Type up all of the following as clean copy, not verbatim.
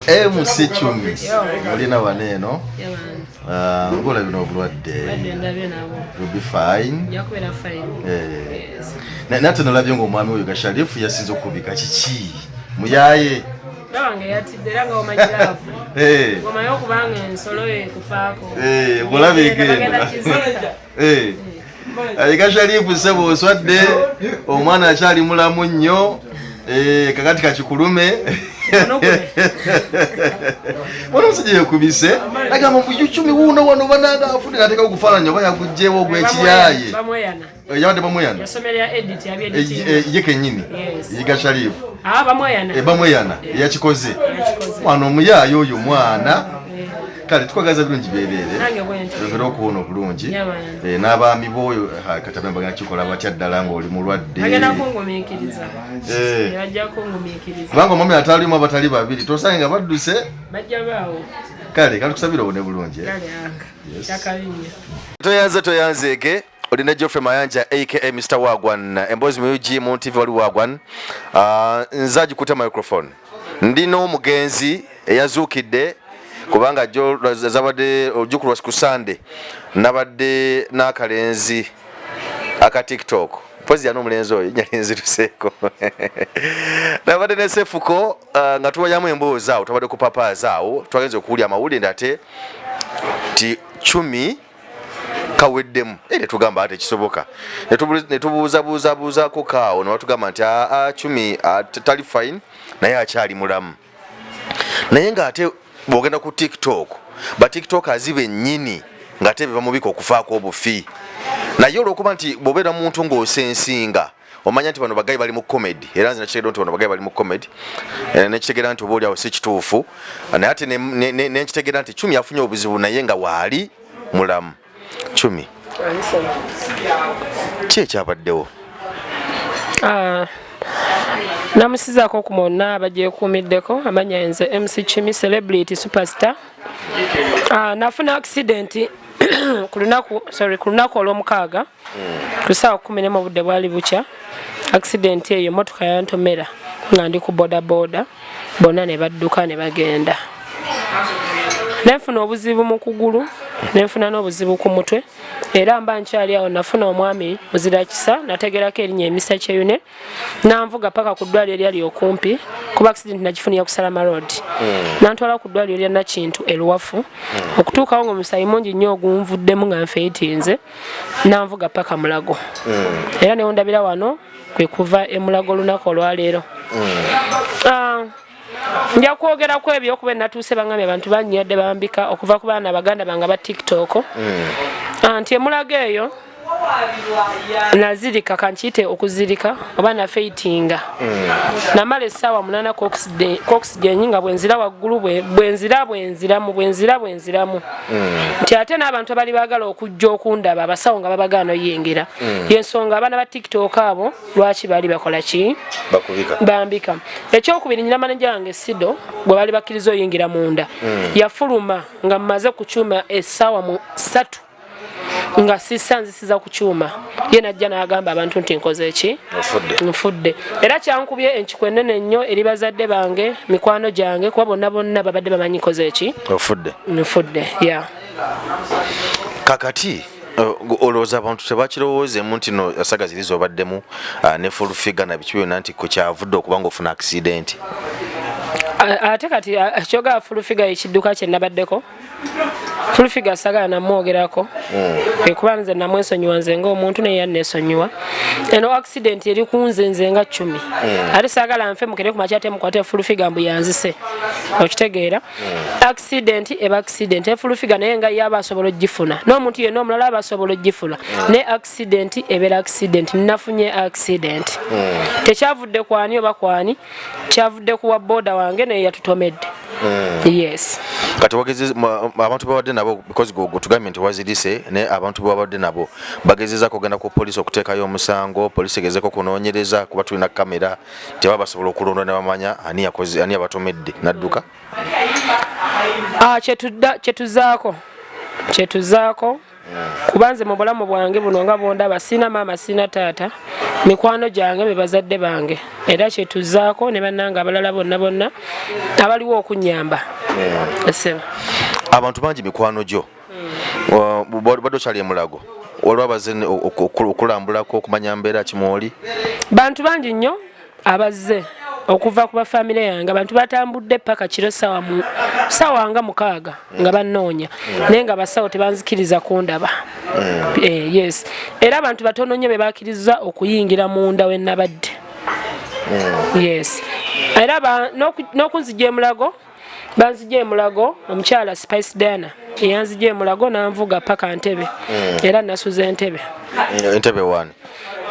MC Chumi mulina baneno ngola bino bulwadde you'll be fine yakubera fine yes nate nalabye ng'omwami oyo Gashalifu yasinze okubika kiki muyaye bange yatidera nga omajirafu ngomayo kubanga ensolo ekufaako olabike Gashalifu sebo oswadde omwana akyali mulamu nnyo kakati kakikulume Wano msije kubise aga mu Chumi wuno wano bananga afune nataka okufaananya oba yagujjewo ogwekiyaye bamweyana yabadde bamweyana yasomerera edit yabi edit ye kenyini Gashalifu bamweyana yakikoze mwana omuyaye oyo mwana kale tukwagaza birungi berere nange bwente bero okuwona obulungi n'abaami boyo katabemba gakikola batya ddala ng'oli mulwadde agenda kungumiikiriza yajja kungumiikiriza kubanga omwami atalimu abatali babiri tosange nga badduse bajja baawo kale tusabire obone bulungi kale kyakalinya toyanzeege olina Geoffrey Mayanja aka Mr. Wagwan embozi mu UG mu TV wali Wagwan nzaji kuta microphone ndino omugenzi eyazuukidde kubanga jo zabade ojukulwa ku Sunday nabadde n'akalenzi aka TikTok pozi ya n'omulenzi oyo nyalenzi tuseko nabadde ne sefuko nga tuwayamu emboozi awo tubadde ku papa zaawo twagenze okuwulya amawulire ndate ti Chumi kaweddemu tugamba ate kisoboka netubuuza ko kaawo nebatugamba nti Chumi tali fine naye akyali mulamu naye nga ate bogenda ku TikTok ba TikTok azibe nnyini nga tebe bamubika okufaako obufi naye olwokuba nti bobeera muntu ng'osensinga omanya nti bano bagayi bali mu comedy era nze nakitegeera nti bano bagayi bali mu comedy nekitegeera nti oba oli awo si kituufu naye ate nekitegeera nti Chumi afunye obuzibu naye nga waali mulamu Chumi ki ekyabaddewo namusizaako ku monna abagyekuumiddeko amanya nze MC Chumi celebrity superstar nafuna accident ku lunaku olw'omukaaga ku ssaawa 10 mu budde bwali bukya accident eyo motoka yantomera nga ndi ku bodaboda bonna ne badduka ne bagenda nenfuna obuzibu mu kugulu nenfuna n'obuzibu ku mutwe era mba nkyali awo nafuna omwami muzira kisa nategerako erinnya emisa kyeyune nanvuga paka ku ddwaliro eryali okumpi kuba accident nagifunira ku Salama Road nantwala ku ddwaliro erya Nakintu eluwafu okutuukawo ng'omusayi mungi nnyo ogunvuddemu nga nfeyitinze nanvuga paka Mulago era newondabira wano kwe kuva Mulago olunaku olwaleero nja kwogera ku ebyo okuba natuuse bangambye abantu bannyadde bambika okuva ku baana baganda bange ba TikTok nti Mulago eyo nazirika kankiyite okuzirika oba nafeitinga namala essaawa 8 oxygen nga bwenzira waggulu bwenziramu nti ate n'abantu abali baagala okujja okundaba abasawo nga babagaano yingira yensonga abaana ba TikTok abo lwaki bali bakola ki bambika ekyokubiri nyina manager wange Sido bwe bali bakkiriza oyingira munda yafuluma nga mmaze kukyuma essaawa 3 nga sisanzisiza ku kyuma ye najja n'agamba abantu nti nkoze eki nfudde era kyankubye enkiko ennene nnyo eri bazadde bange mikwano gyange kuba bonna babadde bamanyi nkoze eki nfudde kakati olowooza abantu tebakirowoozemu nti no asagaziriza obaddemu ne full figure na biki byonna nti kukyavudde okuba ng'ofuna accident ate kati kyogaa full figure ekidduka kye nabaddeko full figure sagala namwogerako kuba nze namwesonyiwa nze ng'omuntu naye yanneesonyiwa eno accident eri kunze nze nga Chumi ate sagala nfe mukere ku makya ate mukwate full figure mbu yanzise okitegeera accident eba accident full figure naye nga yaba asobola ogifuna n'omuntu yenna omulala aba asobola ogifuna ne accident ebeera accident nafunye accident tekyavudde kwani oba kwani kyavudde kuwa boda wange naye yatutomedde yes kati wagezi abantu babadde nabo because go tugambye nti wazirise ne abantu babadde nabo bagezeza kugenda ku police okuteekayo omusango police egezeko kunoonyereza kuba tulina kamera tebaba basobola okulonda ne bamanya ani abatomedde nadduka kyetuzaako kubanze mu bulamu bwange buno nga bondaba sina maama sina taata mikwano gyange be bazadde bange era kyetuzaako ne bannanga abalala bonna abaliwo okunyamba. Essebo abantu bangi mikwano gyo badde okyali emulago waliwo abazze okulambulako okumanya mbeera kimwoli? Bantu bangi nnyo abazze okuva ku bafamile yange. Abantu batambudde paka kiro sawa nga 6 nga bannoonya naye nga basawo tebanzikiriza kundaba. Yes, era abantu batono nnyo be bakkiriza okuyingira munda we nabadde. Yes, era n'okunzijja emulago banzijja emulago omukyala Spice Dana eyanzijja emulago n'anvuga paka Ntebe era nasuza Entebe. Entebe wani?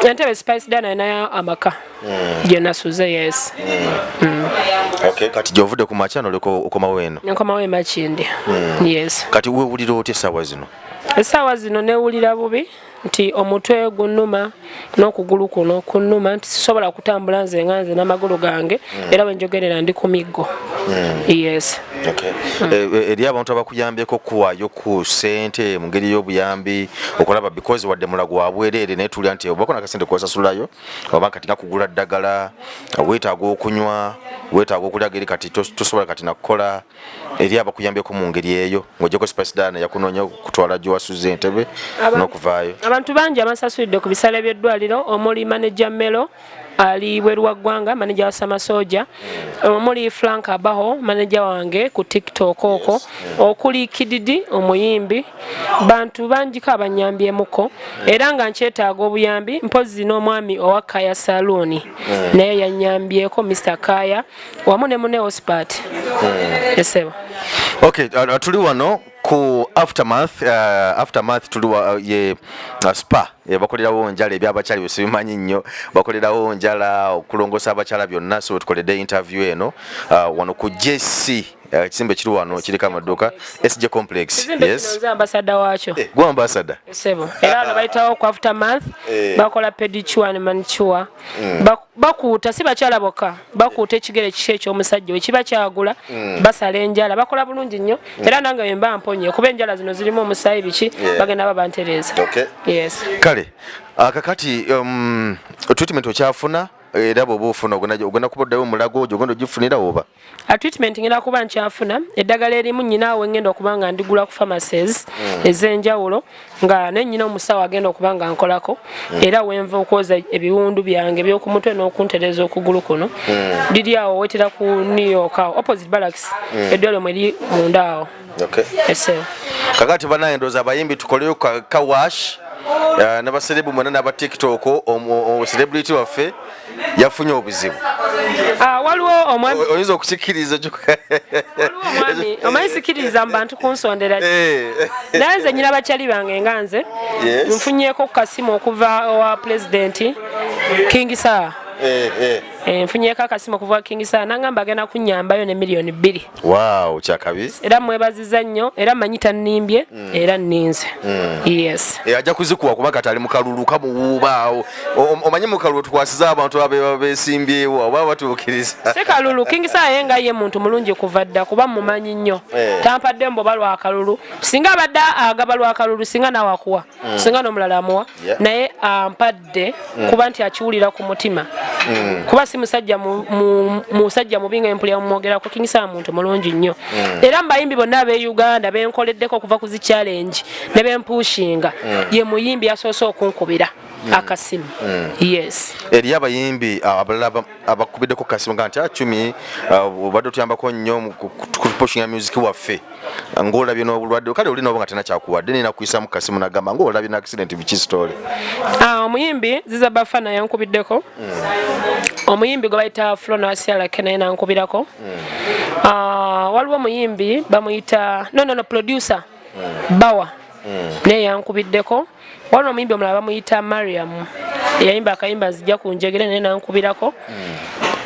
Entebe Spice Dana enayo amaka gye nasuze. Yes. Okay, kati gy'ovudde ku makya n'okomawo eno? Nkomawo e Makindye. Yes. Kati weewulira otya essaawa zino? Essaawa zino neewulira bubi nti omutwe gunnuma n'okugulu kuno kunnuma nti sisobola kutambula nze n'amagulu gange era bwe njogerera ndi ku miggo. Yes. Okay. Eri abantu abakuyambyeko kuwaayo ku ssente mu ngeri y'obuyambi okulaba because wadde mulago wa bwereere naye tulya nti obako nakasente kosasulayo oba kati nakugula ddagala weetaaga okunywa weetaaga okulya geri kati tosobola kati nakukola eri abakuyambyeko mu ngeri eyo ng'ogyeko Spice Dana yakunoonya kutwala gy'owasuza Entebe n'okuvaayo? Abantu bangi abasasulidde ku bisale by'eddwaliro omuli manager Melo ali bweru wa ggwanga manager wa Samasoja omuli Frank Abaho manager wange ku TikTok okwo okuli Kididi omuyimbi. Bantu bangi ka banyambyemuko era nga nkyetaaga obuyambi mpozi n'omwami owa Kaya Saloni naye yanyambyeko Mr. Kaya wamu ne mune Ospat. Essebo. Okay, tuli wano ku aftermath tuliwa ye spa bakolerawo njala ebyabakyali bisibimanyi nnyo bakolerawo njala okulongosa abakyala byonna so tukoledde interview eno wano ku JC kisimbe kiri wano kiriko amaduuka SJ Complex. Yes, nze ambassador wakyo. Gwe ambassador? Essebo. Era no bayitawo ku aftermath bakola pedicure ne manicure. Bakuuta si bakyala bokka bakuuta ekigere kiki eky'omusajja ekiba kyagula basala enjala bakola bulungi nnyo era nange wemba mponye kuba enjala zino zirimu omusaayi biki bagenda babantereeza. Yes. Kale kakati treatment okyafuna era bw'oba ofuna ogenda kuba oddayo omulago ogyo ogenda ogifunira oba? Treatment ngenda kuba nkyafuna eddagala erimu nnyinaawe ngenda okuba nga ndigula ku pharmacies ez'enjawulo nga nennyina omusawo agenda okuba nga nkolako era wenva okwoza ebiwundu byange by'oku mutwe n'okuntereza okugulu kuno liri awo wetera ku New York awo opposite Barracks eddwaliro mwe liri munda awo. Essebo. Kakati banaye ndowooza abayimbi tukoleyo kawash n'abaserebu mwena n'aba TikTok celebrity waffe yafunye obuzibu. Waliwo omwami oyinza okusikiriza omanyi sikiriza mu bantu kunsondera naye nze nyina bakyali bange nga nze nfunyeeko ku kasimu okuva owa President King Sir. Nfunyeeko akasimu okuva King Sir nangamba agenda kunnyambayo ne million 2. Wow, kyakabi. Era mwebaziza nnyo era manyi tannimbye era nninze. Yes. Ajja kuzikuwa kuba kati ali mu kalulu kamuwuubaawo omanyi mu kalulu tukwasiza abantu abeesimbyewo oba batuukiriza. Si kalulu King Sir ye nga ye muntu mulungi kuva dda kuba mumanyi nnyo tampadde mboba lwa kalulu singa abadde agaba lwa kalulu singa nawe akuwa singa n'omulala amuwa naye ampadde kuba nti akiwulira ku mutima kuba si musajja mubi nga empulira mumwogerako King Sir muntu mulungi nnyo era mubayimbi bonna ab'e Uganda benkoleddeko okuva ku zi challenge ne bempushinga ye muyimbi asoose okunkubira akasimu. Yes. Eri abayimbi abalala abakubiddeko kasimu nga nti Chumi obadde otuyambako nnyo kupushinga music waffe ng'olabye n'obulwadde kale oli n'oba nga tena kyakuwadde nina kuyisa mu kasimu nagamba ng'olabye n'accident biki story? Omuyimbi Ziza Bafana yankubiddeko omuyimbi gwe bayita Flona Asiala Kena nankubirako waliwo omuyimbi bamuyita no producer Bawa naye yankubiddeko waliwo omuyimbi omulala bamuyita Mariam yayimba akayimba Nzija ku njegere naye nankubirako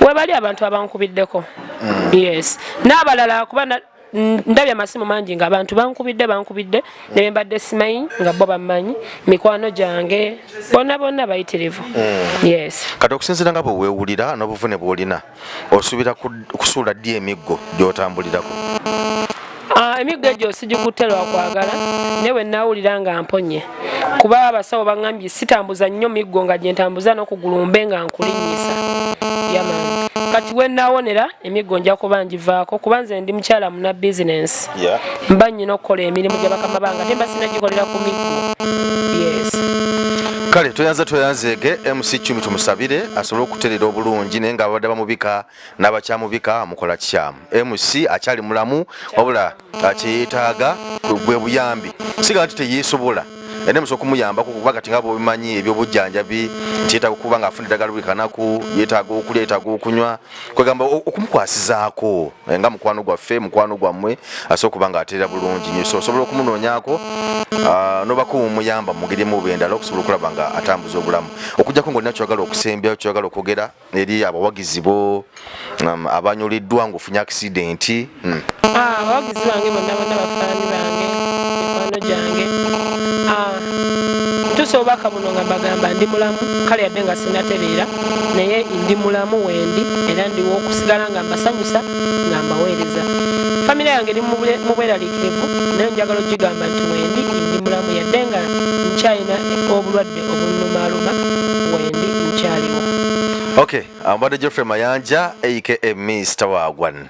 webali abantu abankubiddeko. Yes, n'abalala kuba ndabye amasimu mangi nga abantu bankubidde ne bembadde simanyi nga bo bamanyi mikwano gyange bonna bayitirivu. Yes. Kati okusinziira nga bwe weewulira n'obuvune bw'olina osuubira kusuula ddi emiggo gy'otambulirako? Emiggo egyo sigikutte lwa kwagala naye we naawulira nga mponye kuba abasawo baŋŋambye sitambuza nnyo miggo nga gye ntambuza n'okugulumbe nga nkulinnyisa yamanyi kati we naawonera emiggo nja kuba ngivaako kuba nze ndi mukyala muna bizinensi mba nnyina okukola emirimu gye bakama banga ate mba sinagikolera ku miggo yes kale toyanzeege MC Chumi tumusabire asobole okuterera obulungi naye nga abadde bamubika n'abakyamubika mukola kikyamu MC akyali mulamu wabula kyeyetaaga bwe buyambi siga nti teyeesobola ene musobola okumuyamba kuba kati nga bwebimanyi ebyobujjanjabi nti yeetaaga okuba ng'afuna eddagala buli kanaku yeetaaga okulya yeetaaga okunywa kwegamba okumukwasizaako nga mukwano gwaffe mukwano gwammwe asobola okuba ng'ateera bulungi nnyo so osobola okumunoonyaako n'obako mumuyamba mu ngeri emu bendala okusobola okulaba nga atambuza obulamu okujjako ng'olina kyogala okusembya kyogala okwogera eri abawagizi bo abanyuliddwa ng'ofunye akisidenti abawagizi bange bonna bafaani bange mikwano gyange ntuusa obubaka buno nga mbagamba ndi mulamu kale yadde nga sinatereera naye ndi mulamu wendi era ndiwo okusigala nga mbasanyusa nga mbaweereza famire yange eri mu bweraliikirivu naye njagala ogigamba nti wendi ndi mulamu yadde nga nkyalina obulwadde obunnumaaluma wendi nkyaliwo okay mbadde Geoffrey Mayanja aka Mr. Wagwan